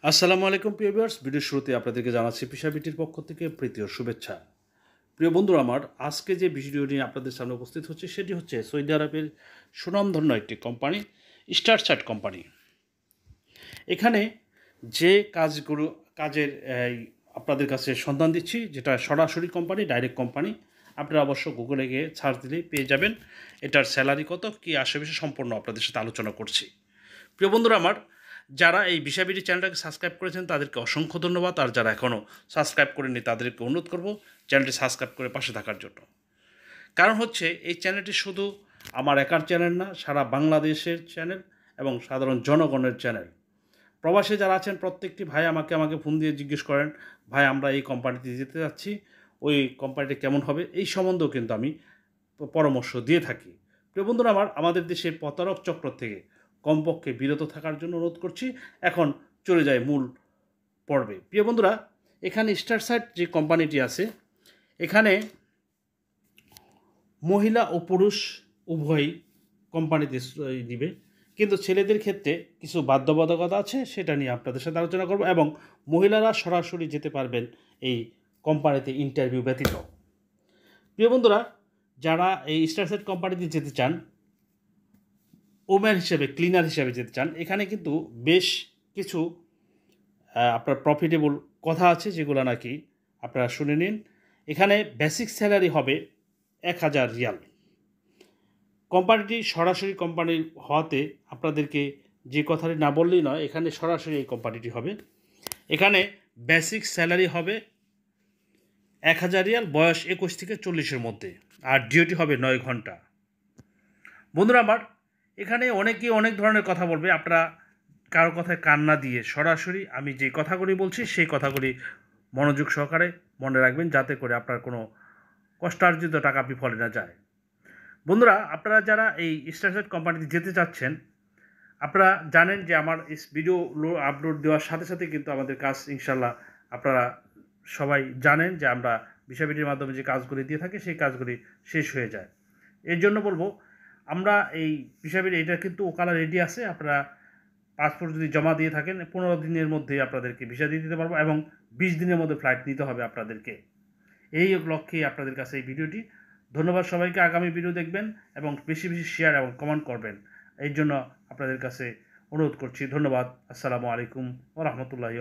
আসসালামু আলাইকুম প্রিয় ভিউয়ার্স, ভিডিওর শুরুতে আপনাদেরকে জানাচ্ছি পিসাবিটির পক্ষ থেকে প্রীতি ও শুভেচ্ছা। প্রিয় বন্ধুরা আমার, আজকে যে ভিডিও নিয়ে আপনাদের সামনে উপস্থিত হচ্ছে সেটি হচ্ছে সৌদি আরবের সুনামধন্য একটি কোম্পানি, স্টারচার্ট কোম্পানি। এখানে যে কাজের আপনাদের কাছে সন্ধান দিচ্ছি, যেটা সরাসরি কোম্পানি, ডাইরেক্ট কোম্পানি। আপনারা অবশ্য গুগলে গিয়ে সার্চ দিলেই পেয়ে যাবেন এটার স্যালারি কত, কী আশেপাশে সম্পূর্ণ আপনাদের সাথে আলোচনা করছি। প্রিয় বন্ধুরা আমার, যারা এই ভিসাবিডি চ্যানেলটাকে সাবস্ক্রাইব করেছেন তাদেরকে অসংখ্য ধন্যবাদ, আর যারা এখনও সাবস্ক্রাইব করেননি তাদেরকে অনুরোধ করব চ্যানেলটি সাবস্ক্রাইব করে পাশে থাকার জন্য। কারণ হচ্ছে এই চ্যানেলটি শুধু আমার একার চ্যানেল না, সারা বাংলাদেশের চ্যানেল এবং সাধারণ জনগণের চ্যানেল। প্রবাসে যারা আছেন প্রত্যেকটি ভাই আমাকে ফোন দিয়ে জিজ্ঞেস করেন, ভাই আমরা এই কোম্পানিতে যেতে যাচ্ছি, ওই কোম্পানিটা কেমন হবে, এই সম্বন্ধেও কিন্তু আমি পরামর্শ দিয়ে থাকি। প্রিয় বন্ধুরা আমার, আমাদের দেশের প্রতারক চক্র থেকে কমপক্ষে বিরত থাকার জন্য অনুরোধ করছি। এখন চলে যায় মূল পর্বে। প্রিয় বন্ধুরা, এখানে স্টারচার্ট যে কোম্পানিটি আছে, এখানে মহিলা ও পুরুষ উভয়ই কোম্পানিতে দিবে, কিন্তু ছেলেদের ক্ষেত্রে কিছু বাধ্যবাধকতা আছে, সেটা নিয়ে আপনাদের সাথে আলোচনা করব। এবং মহিলারা সরাসরি যেতে পারবেন এই কোম্পানিতে ইন্টারভিউ ব্যতীত। প্রিয় বন্ধুরা, যারা এই স্টারচার্ট কোম্পানিতে যেতে চান, ওম্যান হিসেবে, ক্লিনার হিসেবে যেতে চান, এখানে কিন্তু বেশ কিছু আপনার প্রফিটেবল কথা আছে, যেগুলো নাকি আপনারা শুনে নিন। এখানে বেসিক স্যালারি হবে 1000 রিয়াল। কোম্পানিটি সরাসরি কোম্পানির হওয়াতে আপনাদেরকে যে কথাটি না বললেই নয়, এখানে সরাসরি এই কোম্পানিটি হবে। এখানে বেসিক স্যালারি হবে 1000 রিয়াল, বয়স 21 থেকে 40-এর মধ্যে, আর ডিউটি হবে 9 ঘন্টা। বন্ধুরা আমার, এখানে অনেকেই অনেক ধরনের কথা বলবে, আপনারা কারো কথায় কান না দিয়ে সরাসরি আমি যে কথাগুলি বলছি সেই কথাগুলি মনোযোগ সহকারে মনে রাখবেন, যাতে করে আপনার কোনো কষ্টার্জিত টাকা বিফলে না যায়। বন্ধুরা, আপনারা যারা এই স্টারচার্ট কোম্পানিতে যেতে চাচ্ছেন, আপনারা জানেন যে আমার এই ভিডিও আপলোড দেওয়ার সাথে সাথে কিন্তু আমাদের কাজ ইনশাল্লাহ আপনারা সবাই জানেন যে আমরা ভিসাবিডির মাধ্যমে যে কাজগুলি দিয়ে থাকি সেই কাজগুলি শেষ হয়ে যায়। এর জন্য বলবো, আমরা এই ভিসাবিডি এটা কিন্তু ওকালা রেডি আছে। আপনারা পাসপোর্ট যদি জমা দিয়ে থাকেন 15 দিনের মধ্যে আপনাদেরকে ভিসা দিয়ে দিতে পারবো, এবং 20 দিনের মধ্যে ফ্লাইট নিতে হবে আপনাদেরকে। এই লক্ষ্যেই আপনাদের কাছে এই ভিডিওটি। ধন্যবাদ সবাইকে। আগামী ভিডিও দেখবেন এবং বেশি বেশি শেয়ার এবং কমেন্ট করবেন, এই জন্য আপনাদের কাছে অনুরোধ করছি। ধন্যবাদ। আসসালামু আলাইকুম ওয়া রাহমাতুল্লাহি।